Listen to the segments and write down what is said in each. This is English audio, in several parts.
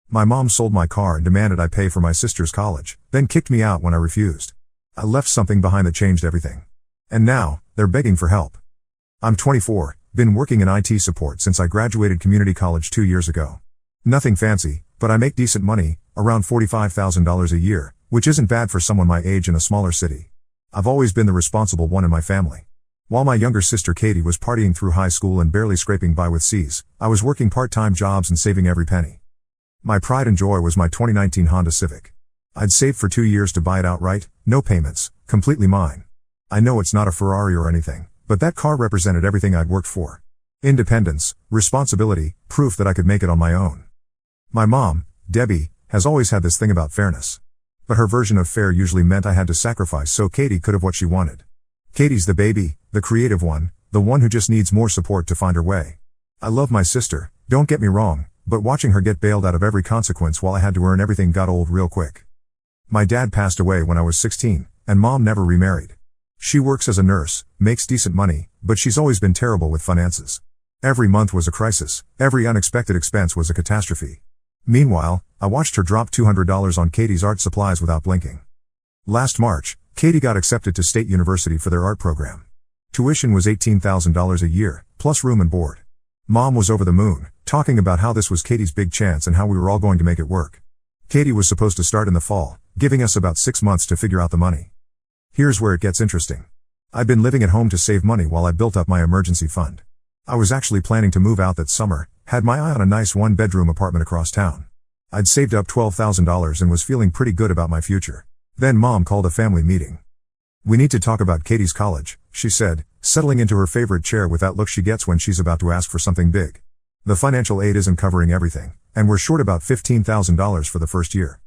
My mom sold my car and demanded I pay for my sister's college, then kicked me out when I refused. I left something behind that changed everything. And now, they're begging for help. I'm 24, been working in IT support since I graduated community college 2 years ago. Nothing fancy, but I make decent money, around $45,000 a year, which isn't bad for someone my age in a smaller city. I've always been the responsible one in my family. While my younger sister Katie was partying through high school and barely scraping by with C's, I was working part-time jobs and saving every penny. My pride and joy was my 2019 Honda Civic. I'd saved for 2 years to buy it outright, no payments, completely mine. I know it's not a Ferrari or anything, but that car represented everything I'd worked for. Independence, responsibility, proof that I could make it on my own. My mom, Debbie, has always had this thing about fairness. But her version of fair usually meant I had to sacrifice so Katie could have what she wanted. Katie's the baby, the creative one, the one who just needs more support to find her way. I love my sister, don't get me wrong, but watching her get bailed out of every consequence while I had to earn everything got old real quick. My dad passed away when I was 16, and mom never remarried. She works as a nurse, makes decent money, but she's always been terrible with finances. Every month was a crisis, every unexpected expense was a catastrophe. Meanwhile, I watched her drop $200 on Katie's art supplies without blinking. Last March, Katie got accepted to State University for their art program. Tuition was $18,000 a year, plus room and board. Mom was over the moon, talking about how this was Katie's big chance and how we were all going to make it work. Katie was supposed to start in the fall, giving us about 6 months to figure out the money. Here's where it gets interesting. I'd been living at home to save money while I built up my emergency fund. I was actually planning to move out that summer, had my eye on a nice 1-bedroom apartment across town. I'd saved up $12,000 and was feeling pretty good about my future. Then Mom called a family meeting. "We need to talk about Katie's college," she said, settling into her favorite chair with that look she gets when she's about to ask for something big. "The financial aid isn't covering everything, and we're short about $15,000 for the first year."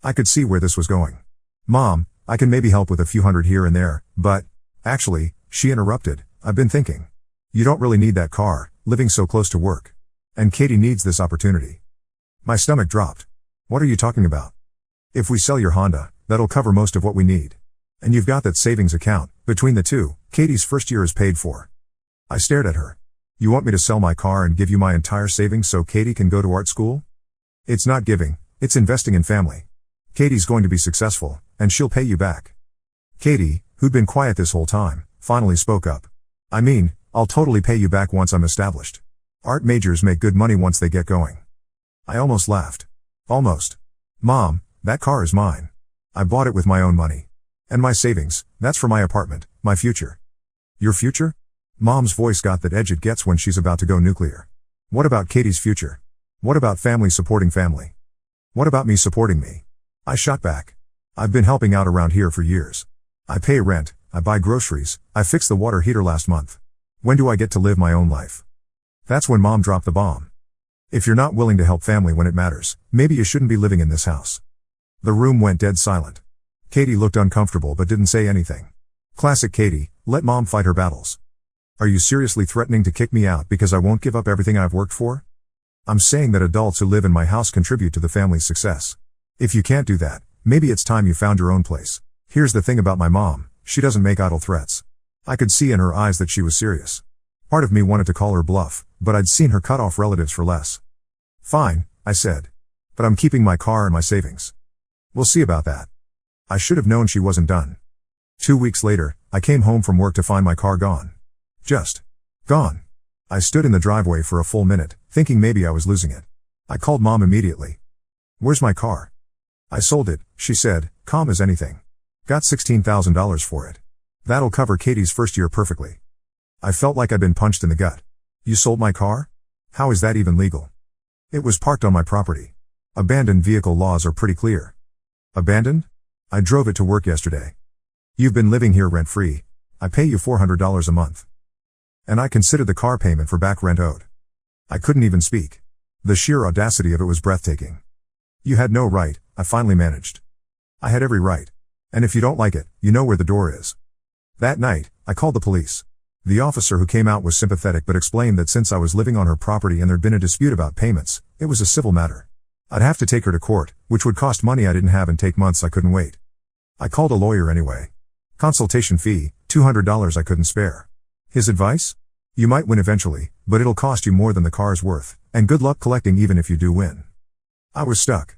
I could see where this was going. "Mom, I can maybe help with a few hundred here and there, but..." "Actually," she interrupted, "I've been thinking. You don't really need that car, living so close to work. And Katie needs this opportunity." My stomach dropped. "What are you talking about?" "If we sell your Honda, that'll cover most of what we need. And you've got that savings account. Between the two, Katie's first year is paid for." I stared at her. "You want me to sell my car and give you my entire savings so Katie can go to art school?" "It's not giving, it's investing in family. Katie's going to be successful, and she'll pay you back." Katie, who'd been quiet this whole time, finally spoke up. "I mean, I'll totally pay you back once I'm established. Art majors make good money once they get going." I almost laughed. "Almost. Mom, that car is mine. I bought it with my own money. And my savings, that's for my apartment, my future." "Your future?" Mom's voice got that edge it gets when she's about to go nuclear. "What about Katie's future? What about family supporting family? What about me supporting me?" I shot back. "I've been helping out around here for years. I pay rent, I buy groceries, I fixed the water heater last month. When do I get to live my own life?" That's when Mom dropped the bomb. "If you're not willing to help family when it matters, maybe you shouldn't be living in this house." The room went dead silent. Katie looked uncomfortable but didn't say anything. Classic Katie, let Mom fight her battles. "Are you seriously threatening to kick me out because I won't give up everything I've worked for?" "I'm saying that adults who live in my house contribute to the family's success. If you can't do that, maybe it's time you found your own place." Here's the thing about my mom, she doesn't make idle threats. I could see in her eyes that she was serious. Part of me wanted to call her bluff, but I'd seen her cut off relatives for less. "Fine," I said. "But I'm keeping my car and my savings." "We'll see about that." I should have known she wasn't done. 2 weeks later, I came home from work to find my car gone. Just gone. I stood in the driveway for a full minute, thinking maybe I was losing it. I called Mom immediately. "Where's my car?" "I sold it," she said, calm as anything. "Got $16,000 for it. That'll cover Katie's first year perfectly." I felt like I'd been punched in the gut. "You sold my car? How is that even legal?" "It was parked on my property. Abandoned vehicle laws are pretty clear." "Abandoned? I drove it to work yesterday." "You've been living here rent-free. I pay you $400 a month." And I considered the car payment for back rent owed. I couldn't even speak. The sheer audacity of it was breathtaking. "You had no right," I finally managed. "I had every right. And if you don't like it, you know where the door is." That night, I called the police. The officer who came out was sympathetic but explained that since I was living on her property and there'd been a dispute about payments, it was a civil matter. I'd have to take her to court, which would cost money I didn't have and take months I couldn't wait. I called a lawyer anyway. Consultation fee, $200 I couldn't spare. His advice? "You might win eventually, but it'll cost you more than the car's worth, and good luck collecting even if you do win." I was stuck.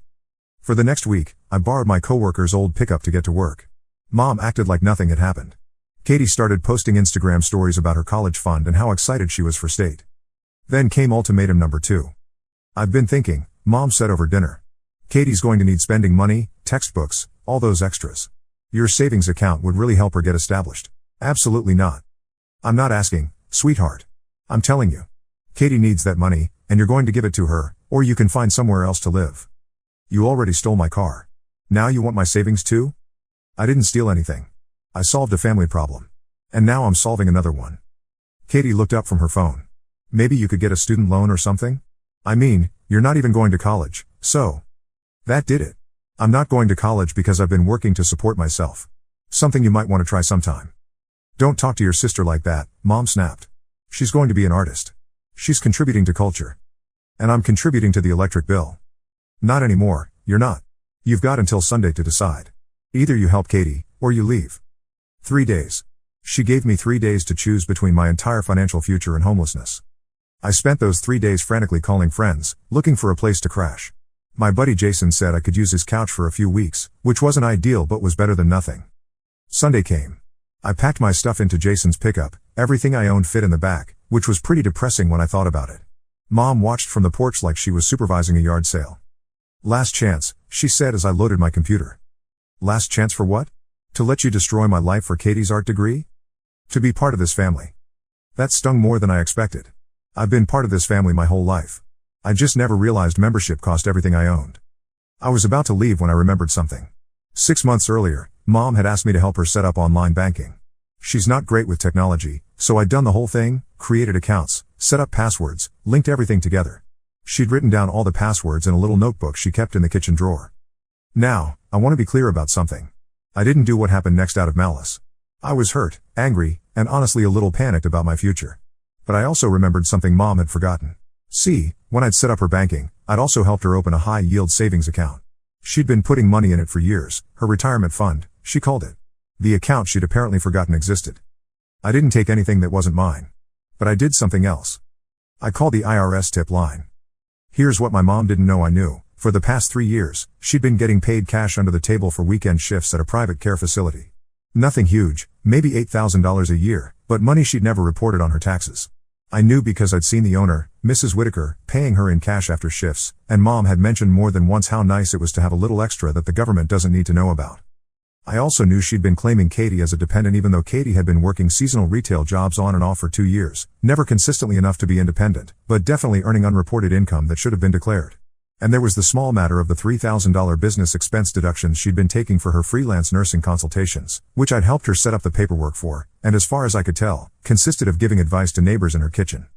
For the next week, I borrowed my coworker's old pickup to get to work. Mom acted like nothing had happened. Katie started posting Instagram stories about her college fund and how excited she was for state. Then came ultimatum number 2. I've been thinking, Mom said over dinner. Katie's going to need spending money, textbooks, all those extras. Your savings account would really help her get established. Absolutely not. I'm not asking, sweetheart. I'm telling you. Katie needs that money, and you're going to give it to her, or you can find somewhere else to live. You already stole my car. Now you want my savings too? I didn't steal anything. I solved a family problem. And now I'm solving another one. Katie looked up from her phone. Maybe you could get a student loan or something? I mean, you're not even going to college, so. That did it. I'm not going to college because I've been working to support myself. Something you might want to try sometime. Don't talk to your sister like that, Mom snapped. She's going to be an artist. She's contributing to culture. And I'm contributing to the electric bill. Not anymore, you're not. You've got until Sunday to decide. Either you help Katie, or you leave. 3 days. She gave me 3 days to choose between my entire financial future and homelessness. I spent those 3 days frantically calling friends, looking for a place to crash. My buddy Jason said I could use his couch for a few weeks, which wasn't ideal but was better than nothing. Sunday came. I packed my stuff into Jason's pickup, everything I owned fit in the back, which was pretty depressing when I thought about it. Mom watched from the porch like she was supervising a yard sale. Last chance, she said as I loaded my computer. Last chance for what? To let you destroy my life for Katie's art degree? To be part of this family. That stung more than I expected. I've been part of this family my whole life. I just never realized membership cost everything I owned. I was about to leave when I remembered something. 6 months earlier, Mom had asked me to help her set up online banking. She's not great with technology, so I'd done the whole thing, created accounts, set up passwords, linked everything together. She'd written down all the passwords in a little notebook she kept in the kitchen drawer. Now, I want to be clear about something. I didn't do what happened next out of malice. I was hurt, angry, and honestly a little panicked about my future. But I also remembered something Mom had forgotten. See, when I'd set up her banking, I'd also helped her open a high-yield savings account. She'd been putting money in it for years, her retirement fund, she called it. The account she'd apparently forgotten existed. I didn't take anything that wasn't mine. But I did something else. I called the IRS tip line. Here's what my mom didn't know I knew. For the past 3 years, she'd been getting paid cash under the table for weekend shifts at a private care facility. Nothing huge, maybe $8,000 a year, but money she'd never reported on her taxes. I knew because I'd seen the owner, Mrs. Whitaker, paying her in cash after shifts, and Mom had mentioned more than once how nice it was to have a little extra that the government doesn't need to know about. I also knew she'd been claiming Katie as a dependent even though Katie had been working seasonal retail jobs on and off for 2 years, never consistently enough to be independent, but definitely earning unreported income that should have been declared. And there was the small matter of the $3,000 business expense deductions she'd been taking for her freelance nursing consultations, which I'd helped her set up the paperwork for, and as far as I could tell, consisted of giving advice to neighbors in her kitchen.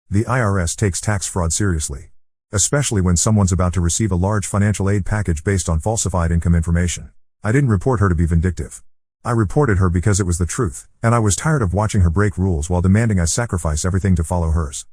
The IRS takes tax fraud seriously. Especially when someone's about to receive a large financial aid package based on falsified income information. I didn't report her to be vindictive. I reported her because it was the truth, and I was tired of watching her break rules while demanding I sacrifice everything to follow hers.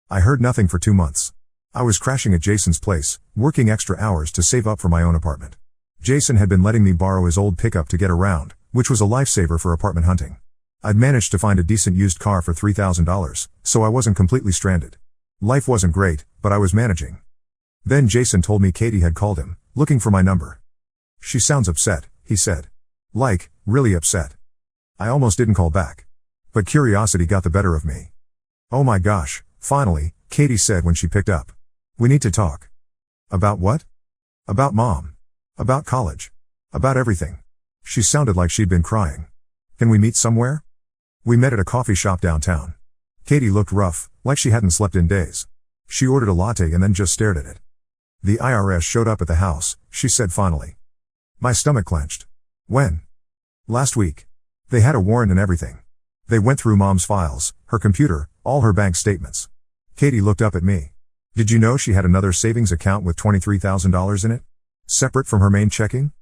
I heard nothing for 2 months. I was crashing at Jason's place, working extra hours to save up for my own apartment. Jason had been letting me borrow his old pickup to get around, which was a lifesaver for apartment hunting. I'd managed to find a decent used car for $3,000, so I wasn't completely stranded. Life wasn't great, but I was managing. Then Jason told me Katie had called him, looking for my number. She sounds upset, he said. Like, really upset. I almost didn't call back. But curiosity got the better of me. Oh my gosh, finally, Katie said when she picked up. We need to talk. About what? About Mom. About college. About everything. She sounded like she'd been crying. Can we meet somewhere? We met at a coffee shop downtown. Katie looked rough, like she hadn't slept in days. She ordered a latte and then just stared at it. The IRS showed up at the house, she said finally. My stomach clenched. When? Last week. They had a warrant and everything. They went through Mom's files, her computer, all her bank statements. Katie looked up at me. Did you know she had another savings account with $23,000 in it? Separate from her main checking?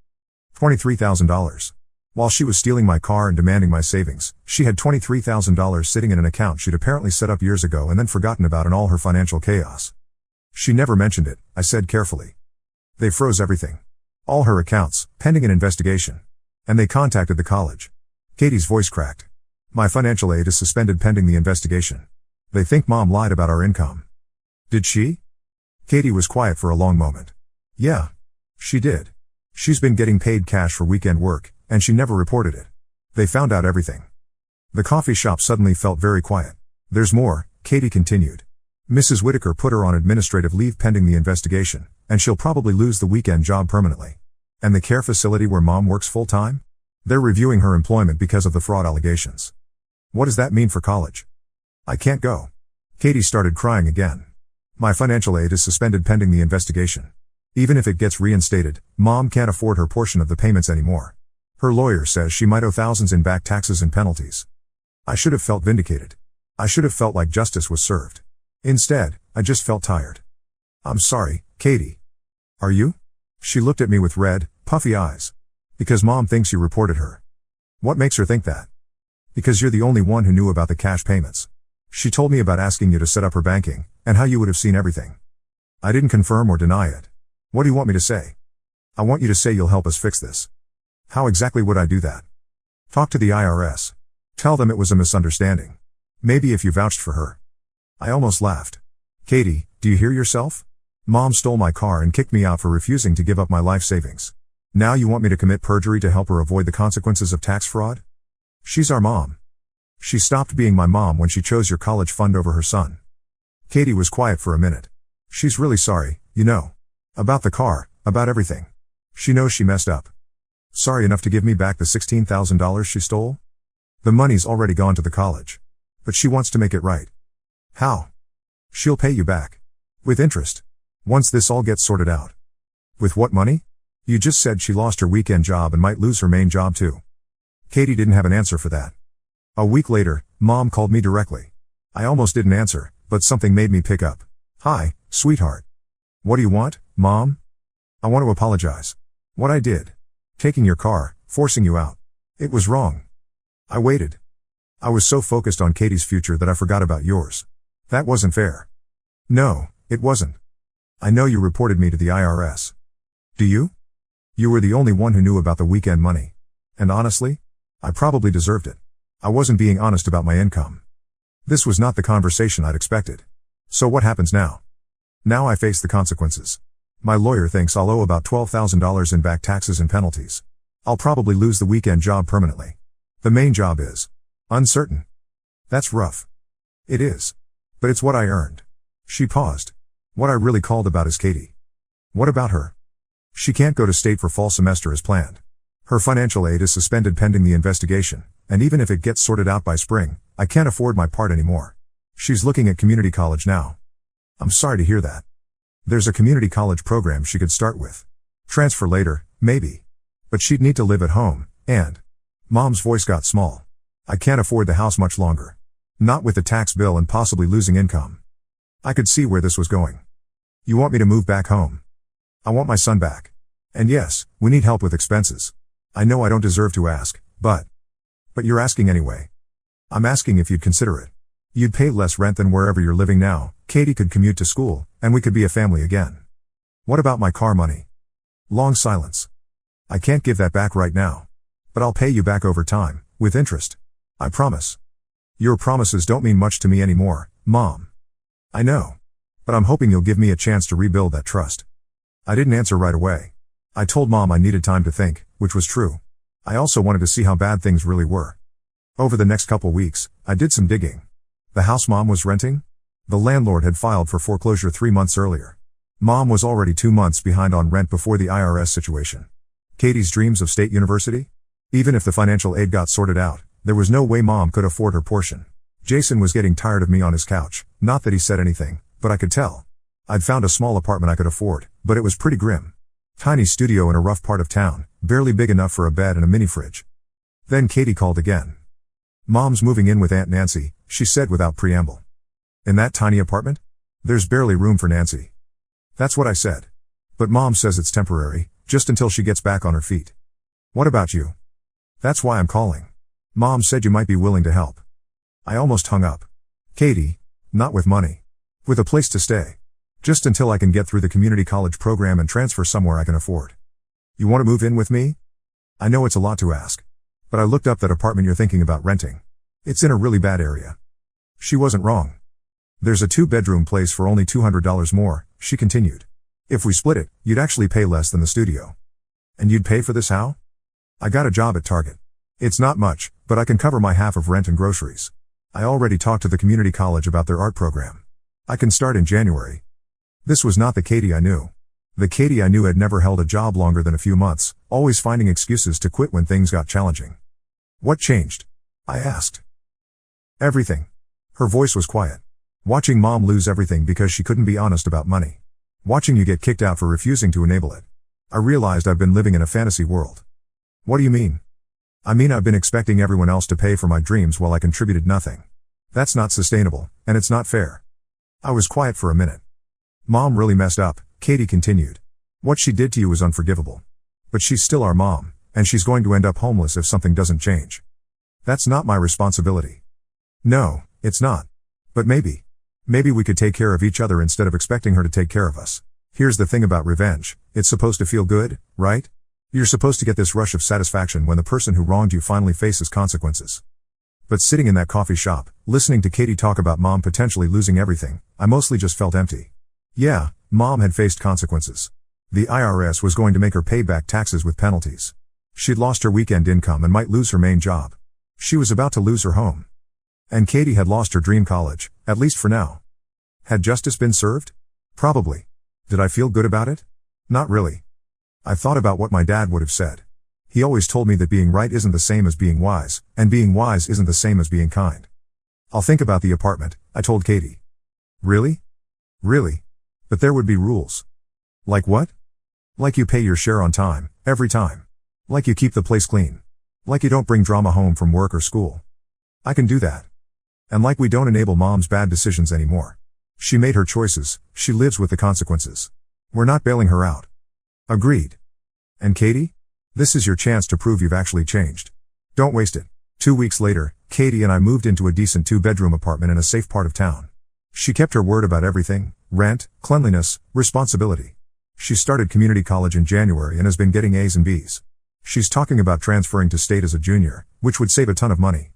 $23,000. While she was stealing my car and demanding my savings, she had $23,000 sitting in an account she'd apparently set up years ago and then forgotten about in all her financial chaos. She never mentioned it, I said carefully. They froze everything. All her accounts, pending an investigation. And they contacted the college. Katie's voice cracked. My financial aid is suspended pending the investigation. They think Mom lied about our income. Did she? Katie was quiet for a long moment. Yeah. She did. She's been getting paid cash for weekend work, and she never reported it. They found out everything. The coffee shop suddenly felt very quiet. There's more, Katie continued. Mrs. Whitaker put her on administrative leave pending the investigation, and she'll probably lose the weekend job permanently. And the care facility where Mom works full-time? They're reviewing her employment because of the fraud allegations. What does that mean for college? I can't go. Katie started crying again. My financial aid is suspended pending the investigation. Even if it gets reinstated, Mom can't afford her portion of the payments anymore. Her lawyer says she might owe thousands in back taxes and penalties. I should have felt vindicated. I should have felt like justice was served. Instead, I just felt tired. I'm sorry, Katie. Are you? She looked at me with red, puffy eyes. Because Mom thinks you reported her. What makes her think that? Because you're the only one who knew about the cash payments. She told me about asking you to set up her banking, and how you would have seen everything. I didn't confirm or deny it. What do you want me to say? I want you to say you'll help us fix this. How exactly would I do that? Talk to the IRS. Tell them it was a misunderstanding. Maybe if you vouched for her. I almost laughed. Katie, do you hear yourself? Mom stole my car and kicked me out for refusing to give up my life savings. Now you want me to commit perjury to help her avoid the consequences of tax fraud? She's our mom. She stopped being my mom when she chose your college fund over her son. Katie was quiet for a minute. She's really sorry, you know. About the car, about everything. She knows she messed up. Sorry enough to give me back the $16,000 she stole? The money's already gone to the college. But she wants to make it right. How? She'll pay you back. With interest. Once this all gets sorted out. With what money? You just said she lost her weekend job and might lose her main job too. Katie didn't have an answer for that. A week later, Mom called me directly. I almost didn't answer, but something made me pick up. Hi, sweetheart. What do you want, Mom? I want to apologize. What I did. Taking your car, forcing you out. It was wrong. I waited. I was so focused on Katie's future that I forgot about yours. That wasn't fair. No, it wasn't. I know you reported me to the IRS. Do you? You were the only one who knew about the weekend money. And honestly, I probably deserved it. I wasn't being honest about my income. This was not the conversation I'd expected. So what happens now? Now I face the consequences. My lawyer thinks I'll owe about $12,000 in back taxes and penalties. I'll probably lose the weekend job permanently. The main job is uncertain. That's rough. It is. But it's what I earned. She paused. What I really called about is Katie. What about her? She can't go to state for fall semester as planned. Her financial aid is suspended pending the investigation, and even if it gets sorted out by spring, I can't afford my part anymore. She's looking at community college now. I'm sorry to hear that. There's a community college program she could start with. Transfer later, maybe. But she'd need to live at home, and Mom's voice got small. I can't afford the house much longer. Not with the tax bill and possibly losing income. I could see where this was going. You want me to move back home? I want my son back. And yes, we need help with expenses. I know I don't deserve to ask, but you're asking anyway. I'm asking if you'd consider it. You'd pay less rent than wherever you're living now, Katie could commute to school, and we could be a family again. What about my car money? Long silence. I can't give that back right now. But I'll pay you back over time, with interest. I promise. Your promises don't mean much to me anymore, Mom. I know. But I'm hoping you'll give me a chance to rebuild that trust. I didn't answer right away. I told Mom I needed time to think, which was true. I also wanted to see how bad things really were. Over the next couple weeks, I did some digging. The house Mom was renting? The landlord had filed for foreclosure 3 months earlier. Mom was already 2 months behind on rent before the IRS situation. Katie's dreams of state university? Even if the financial aid got sorted out, there was no way Mom could afford her portion. Jason was getting tired of me on his couch, not that he said anything, but I could tell. I'd found a small apartment I could afford, but it was pretty grim. Tiny studio in a rough part of town, barely big enough for a bed and a mini fridge. Then Katie called again. Mom's moving in with Aunt Nancy, she said without preamble. In that tiny apartment? There's barely room for Nancy. That's what I said. But Mom says it's temporary, just until she gets back on her feet. What about you? That's why I'm calling. Mom said you might be willing to help. I almost hung up. Katie, not with money. With a place to stay. Just until I can get through the community college program and transfer somewhere I can afford. You want to move in with me? I know it's a lot to ask. But I looked up that apartment you're thinking about renting. It's in a really bad area. She wasn't wrong. There's a 2-bedroom place for only $200 more, she continued. If we split it, you'd actually pay less than the studio. And you'd pay for this how? I got a job at Target. It's not much, but I can cover my half of rent and groceries. I already talked to the community college about their art program. I can start in January. This was not the Katie I knew. The Katie I knew had never held a job longer than a few months, always finding excuses to quit when things got challenging. What changed? I asked. Everything. Her voice was quiet. Watching mom lose everything because she couldn't be honest about money. Watching you get kicked out for refusing to enable it. I realized I've been living in a fantasy world. What do you mean? I mean I've been expecting everyone else to pay for my dreams while I contributed nothing. That's not sustainable, and it's not fair. I was quiet for a minute. Mom really messed up, Katie continued. What she did to you was unforgivable. But she's still our mom, and she's going to end up homeless if something doesn't change. That's not my responsibility. No, it's not. But maybe we could take care of each other instead of expecting her to take care of us. Here's the thing about revenge, it's supposed to feel good, right? You're supposed to get this rush of satisfaction when the person who wronged you finally faces consequences. But sitting in that coffee shop, listening to Katie talk about mom potentially losing everything, I mostly just felt empty. Yeah, mom had faced consequences. The IRS was going to make her pay back taxes with penalties. She'd lost her weekend income and might lose her main job. She was about to lose her home. And Katie had lost her dream college, at least for now. Had justice been served? Probably. Did I feel good about it? Not really. I thought about what my dad would have said. He always told me that being right isn't the same as being wise, and being wise isn't the same as being kind. I'll think about the apartment, I told Katie. Really? Really? But there would be rules. Like what? Like you pay your share on time, every time. Like you keep the place clean. Like you don't bring drama home from work or school. I can do that. And like we don't enable mom's bad decisions anymore. She made her choices, she lives with the consequences. We're not bailing her out. Agreed. And Katie? This is your chance to prove you've actually changed. Don't waste it. 2 weeks later, Katie and I moved into a decent 2-bedroom apartment in a safe part of town. She kept her word about everything: rent, cleanliness, responsibility. She started community college in January and has been getting A's and B's. She's talking about transferring to state as a junior, which would save a ton of money.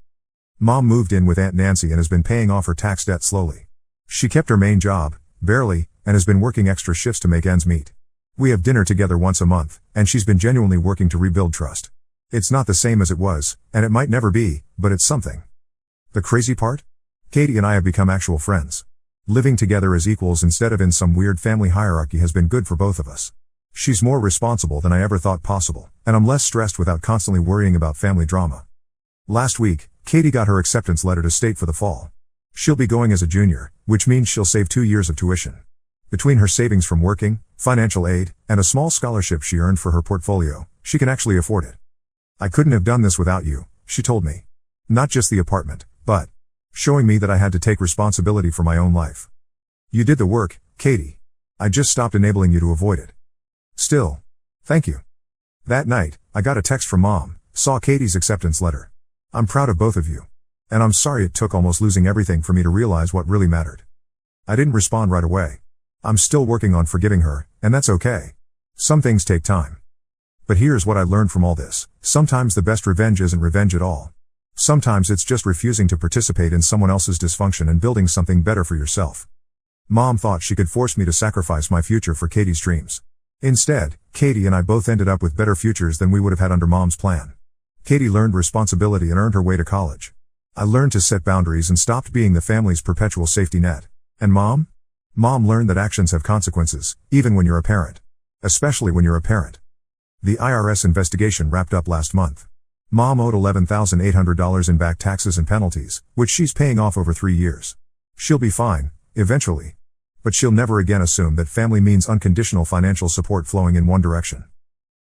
Mom moved in with Aunt Nancy and has been paying off her tax debt slowly. She kept her main job, barely, and has been working extra shifts to make ends meet. We have dinner together once a month, and she's been genuinely working to rebuild trust. It's not the same as it was, and it might never be, but it's something. The crazy part? Katie and I have become actual friends. Living together as equals instead of in some weird family hierarchy has been good for both of us. She's more responsible than I ever thought possible, and I'm less stressed without constantly worrying about family drama. Last week, Katie got her acceptance letter to state for the fall. She'll be going as a junior, which means she'll save 2 years of tuition. Between her savings from working, financial aid, and a small scholarship she earned for her portfolio, she can actually afford it. I couldn't have done this without you, she told me. Not just the apartment, but showing me that I had to take responsibility for my own life. You did the work, Katie. I just stopped enabling you to avoid it. Still, thank you. That night, I got a text from Mom, saw Katie's acceptance letter. I'm proud of both of you. And I'm sorry it took almost losing everything for me to realize what really mattered. I didn't respond right away. I'm still working on forgiving her, and that's okay. Some things take time. But here's what I learned from all this: sometimes the best revenge isn't revenge at all. Sometimes it's just refusing to participate in someone else's dysfunction and building something better for yourself. Mom thought she could force me to sacrifice my future for Katie's dreams. Instead, Katie and I both ended up with better futures than we would have had under Mom's plan. Katie learned responsibility and earned her way to college. I learned to set boundaries and stopped being the family's perpetual safety net. And Mom? Mom learned that actions have consequences, even when you're a parent. Especially when you're a parent. The IRS investigation wrapped up last month. Mom owed $11,800 in back taxes and penalties, which she's paying off over 3 years. She'll be fine, eventually. But she'll never again assume that family means unconditional financial support flowing in one direction.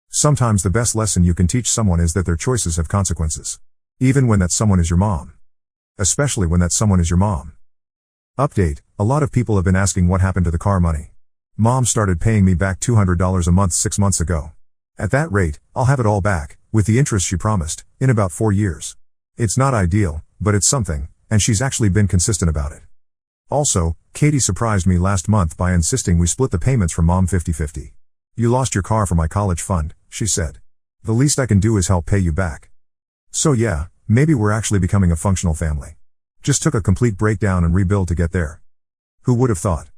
Sometimes the best lesson you can teach someone is that their choices have consequences. Even when that someone is your mom. Especially when that someone is your mom. Update: a lot of people have been asking what happened to the car money. Mom started paying me back $200 a month 6 months ago. At that rate, I'll have it all back, with the interest she promised, in about 4 years. It's not ideal, but it's something, and she's actually been consistent about it. Also, Katie surprised me last month by insisting we split the payments from Mom 50-50. You lost your car for my college fund, she said. The least I can do is help pay you back. So yeah, maybe we're actually becoming a functional family. Just took a complete breakdown and rebuild to get there. Who would have thought?